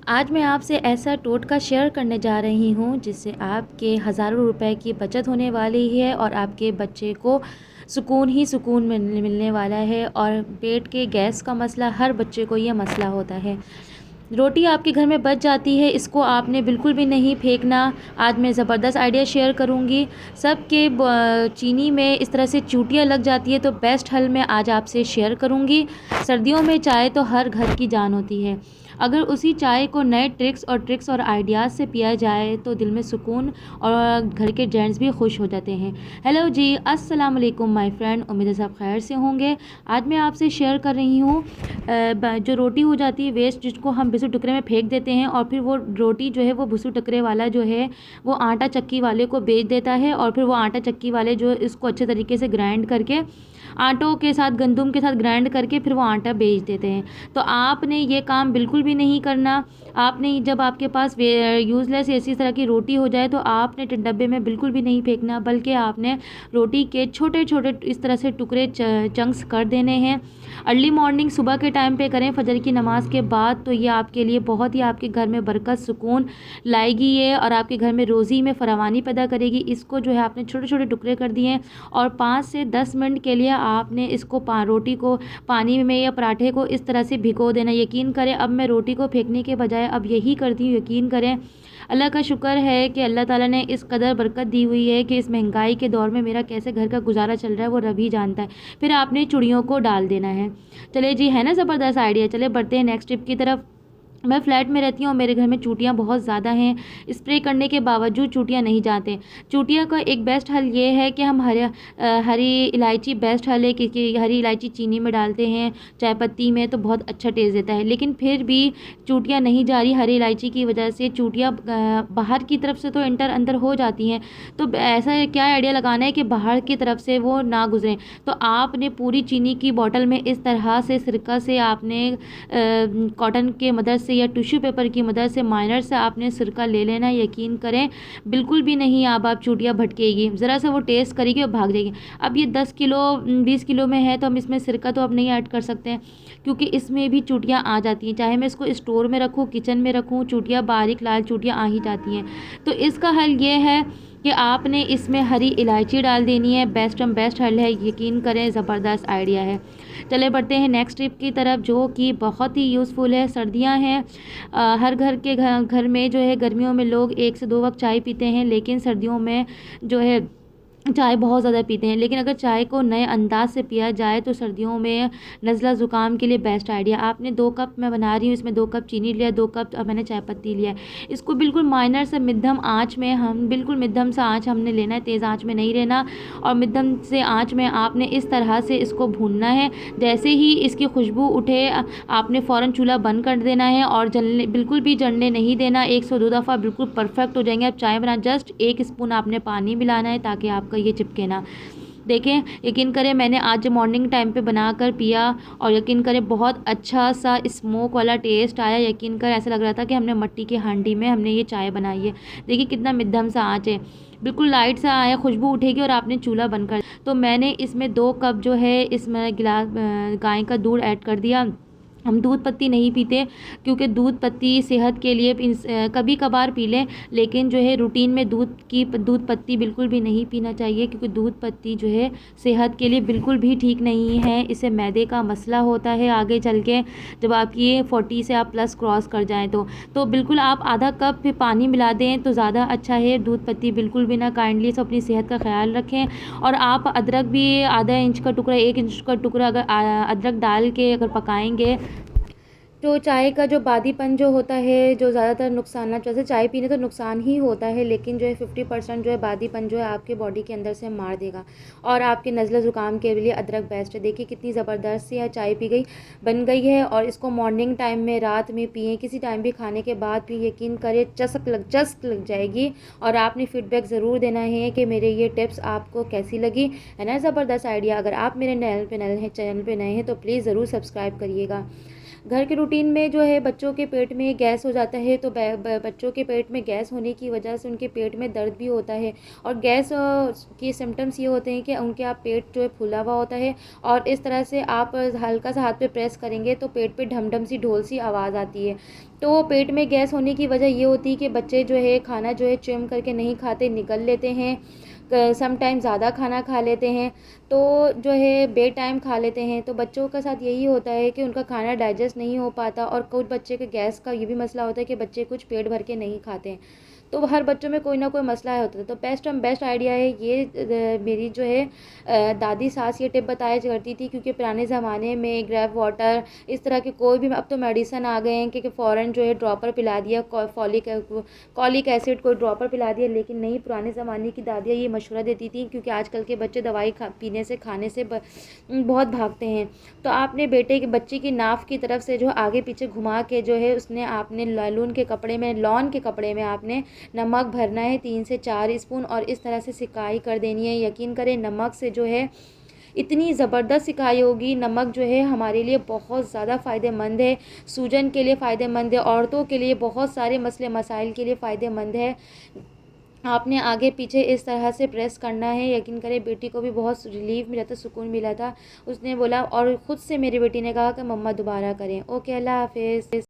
आज मैं आपसे ऐसा टोटका शेयर करने जा रही हूँ जिससे आपके हज़ारों रुपए की बचत होने वाली है और आपके बच्चे को सुकून ही सुकून मिलने वाला है। और पेट के गैस का मसला हर बच्चे को ये मसला होता है। रोटी आपके घर में बच जाती है, इसको आपने बिल्कुल भी नहीं फेंकना। आज मैं ज़बरदस्त आइडिया शेयर करूँगी। सबके चीनी में इस तरह से चूटियाँ लग जाती है, तो बेस्ट हल मैं आज आपसे शेयर करूँगी। सर्दियों में चाय तो हर घर की जान होती है। अगर उसी चाय को नए ट्रिक्स और आइडियाज़ से पिया जाए तो दिल में सुकून और घर के जेंट्स भी खुश हो जाते हैं। हेलो जी, अस्सलाम वालेकुम माय फ्रेंड, उम्मीद है सब खैर से होंगे। आज मैं आपसे शेयर कर रही हूँ जो रोटी हो जाती है वेस्ट, जिसको हम बिस्कुट टुकड़े में फेंक देते हैं और फिर वो रोटी जो है वो बिस्कुट टुकड़े वाला जो है वो आटा चक्की वाले को बेच देता है। और फिर वो आटा चक्की वाले जो इसको अच्छे तरीके से ग्राइंड करके आटों के साथ गंदुम के साथ ग्राइंड करके फिर वो आटा बेच देते हैं। तो आपने ये काम बिल्कुल भी नहीं करना। आपने जब आपके पास यूज़लेस ऐसी तरह की रोटी हो जाए तो आपने डब्बे में बिल्कुल भी नहीं फेंकना, बल्कि आपने रोटी के छोटे छोटे इस तरह से टुकड़े चंक्स कर देने हैं। अर्ली मॉर्निंग सुबह के टाइम पे करें, फजर की नमाज़ के बाद, तो ये आपके लिए बहुत ही आपके घर में बरकत सुकून लाएगी ये, और आपके घर में रोज़ी में फरावानी पैदा करेगी। इसको जो है आपने छोटे छोटे टुकड़े कर दिए और 5 से 10 मिनट के लिए आपने इसको रोटी को पानी में या पराठे को इस तरह से भिगो देना। यकीन करें, अब मैं रोटी को फेंकने के बजाय अब यही करती हूँ। यकीन करें, अल्लाह का शुक्र है कि अल्लाह ताला ने इस कदर बरकत दी हुई है कि इस महंगाई के दौर में मेरा कैसे घर का गुजारा चल रहा है वो रब ही जानता है। फिर आपने चूड़ियों को डाल देना है। चले जी, है ना ज़बरदस्त आइडिया। चले बढ़ते हैं नेक्स्ट टिप की तरफ। मैं फ़्लैट में रहती हूँ और मेरे घर में चूटियाँ बहुत ज़्यादा हैं। स्प्रे करने के बावजूद चूटियाँ नहीं जाते। चूटियों का एक बेस्ट हल ये है कि हम हरी इलायची बेस्ट हल है, क्योंकि हरी इलायची चीनी में डालते हैं, चाय पत्ती में, तो बहुत अच्छा टेस्ट देता है। लेकिन फिर भी चूटियाँ नहीं जा रही हरी इलायची की वजह से। चूटियाँ बाहर की तरफ से तो अंदर हो जाती हैं, तो ऐसा क्या आइडिया लगाना है कि बाहर की तरफ से वो ना गुजरें। तो आपने पूरी चीनी की बोतल में इस तरह से सिरका से आपने कॉटन के मदद से या टिश्यू पेपर की मदद से माइनर से आपने सिरका ले लेना। यकीन करें, बिल्कुल भी नहीं अब आप चूटियाँ भटकेगी, ज़रा सा वो टेस्ट करेगी और भाग जाएगी। अब ये 10 किलो 20 किलो में है तो हम इसमें सिरका तो अब नहीं ऐड कर सकते हैं, क्योंकि इसमें भी चूटियाँ आ जाती हैं। चाहे मैं इसको स्टोर में रखूँ, किचन में रखूँ, चूटियाँ बारीक लाल चूटियाँ आ ही जाती हैं। तो इसका हल ये है कि आपने इसमें हरी इलायची डाल देनी है। बेस्ट हल है, यकीन करें ज़बरदस्त आइडिया है। चले बढ़ते हैं नेक्स्ट टिप की तरफ, जो कि बहुत ही यूज़फुल है। सर्दियां हैं, हर घर में जो है गर्मियों में लोग 1 से 2 वक्त चाय पीते हैं, लेकिन सर्दियों में जो है चाय बहुत ज़्यादा पीते हैं। लेकिन अगर चाय को नए अंदाज से पिया जाए तो सर्दियों में नज़ला ज़ुकाम के लिए बेस्ट आइडिया। आपने 2 कप मैं बना रही हूँ, इसमें 2 कप चीनी लिया, 2 कप मैंने चाय पत्ती लिया है। इसको बिल्कुल माइनर से मध्यम आँच में, हम बिल्कुल मध्यम सा आँच हमने लेना है, तेज़ आँच में नहीं रहना। और मध्यम से आँच में आपने इस तरह से इसको भूनना है। जैसे ही इसकी खुशबू उठे आपने फ़ौरन चूल्हा बंद कर देना है और जलने बिल्कुल भी जलने नहीं देना। 1 से 2 दफ़ा बिल्कुल परफेक्ट हो जाएंगे। अब चाय बना, जस्ट 1 स्पून आपने पानी मिलाना है ताकि आपका ये चिपके ना। देखें, यकीन करें, मैंने आज मॉर्निंग टाइम पे बनाकर पिया और यकीन करें बहुत अच्छा सा स्मोक वाला टेस्ट आया। यकीन करें, ऐसा लग रहा था कि हमने मिट्टी की हांडी में हमने ये चाय बनाई है। देखिए कितना मध्यम सा आँच है, बिल्कुल लाइट सा आया, खुशबू उठेगी और आपने चूल्हा बंद कर। तो मैंने इसमें 2 कप जो है इसमें गिलास गाय का दूध ऐड कर दिया। हम दूध पत्ती नहीं पीते, क्योंकि दूध पत्ती सेहत के लिए कभी कभार पी लें, लेकिन जो है रूटीन में दूध पत्ती बिल्कुल भी नहीं पीना चाहिए, क्योंकि दूध पत्ती जो है सेहत के लिए बिल्कुल भी ठीक नहीं है। इससे मैदे का मसला होता है आगे चल के, जब आपकी 40 से आप प्लस क्रॉस कर जाएँ तो बिल्कुल आप आधा कप फिर पानी मिला दें तो ज़्यादा अच्छा है। दूध पत्ती बिल्कुल भी ना, काइंडली से अपनी सेहत का ख्याल रखें। और आप अदरक भी आधा इंच का टुकड़ा, 1 इंच का टुकड़ा अगर अदरक डाल के अगर पकाएंगे तो चाय का जो बादीपन जो होता है, जो ज़्यादातर नुकसान, वैसे चाय पीने तो नुकसान ही होता है, लेकिन जो है 50% जो है बादीपन जो है आपके बॉडी के अंदर से मार देगा। और आपके नज़ला ज़ुकाम के लिए अदरक बेस्ट है। देखिए कितनी ज़बरदस्त सी चाय बन गई है। और इसको मॉर्निंग टाइम में, रात में पिएँ, किसी टाइम भी खाने के बाद भी, यकीन करें चस्क लग जाएगी। और आपने फीडबैक ज़रूर देना है कि मेरे ये टिप्स आपको कैसी लगी, है ना ज़बरदस्त आइडिया। अगर आप मेरे चैनल पे नए हैं तो प्लीज़ ज़रूर सब्सक्राइब करिएगा। घर के रूटीन में जो है बच्चों के पेट में गैस हो जाता है, तो बच्चों के पेट में गैस होने की वजह से उनके पेट में दर्द भी होता है। और गैस के सिम्टम्स ये होते हैं कि उनके आप पेट जो है फूला हुआ होता है, और इस तरह से आप हल्का सा हाथ पे प्रेस करेंगे तो पेट पे ढम ढम सी ढोल सी आवाज़ आती है। तो पेट में गैस होने की वजह ये होती है कि बच्चे जो है खाना जो है च्युइंग करके नहीं खाते, निगल लेते हैं, सम टाइम ज़्यादा खाना खा लेते हैं, तो जो है बे टाइम खा लेते हैं। तो बच्चों के साथ यही होता है कि उनका खाना डाइजेस्ट नहीं हो पाता, और कुछ बच्चे के गैस का ये भी मसला होता है कि बच्चे कुछ पेट भर के नहीं खाते हैं। तो हर बच्चों में कोई ना कोई मसला होता है। तो बेस्ट आइडिया है ये, मेरी जो है दादी सास ये टिप बताया करती थी, क्योंकि पुराने ज़माने में ग्रेप वाटर इस तरह के कोई भी, अब तो मेडिसन आ गए हैं कि फ़ौरन जो है ड्रॉपर पिला दिया, कॉलिक एसिड कोई ड्रॉपर पिला दिया, लेकिन नहीं, पुराने ज़माने की दादियाँ ये मशवरा देती थी, क्योंकि आजकल के बच्चे दवाई पीने से, खाने से बहुत भागते हैं। तो आपने बच्चे की नाफ की तरफ से जो आगे पीछे घुमा के जो है उसने आपने लॉन के कपड़े में आपने नमक भरना है 3 से 4 स्पून, और इस तरह से सिकाई कर देनी है। यकीन करें नमक से जो है इतनी ज़बरदस्त सिकाई होगी। नमक जो है हमारे लिए बहुत ज़्यादा फ़ायदेमंद है, सूजन के लिए फ़ायदेमंद है, औरतों के लिए बहुत सारे मसले मसाइल के लिए फ़ायदेमंद है। आपने आगे पीछे इस तरह से प्रेस करना है। यकीन करें बेटी को भी बहुत रिलीफ मिला था, सुकून मिला था। उसने बोला, और ख़ुद से मेरी बेटी ने कहा कि मम्मा दोबारा करें। ओके, अल्लाह हाफ़िज़।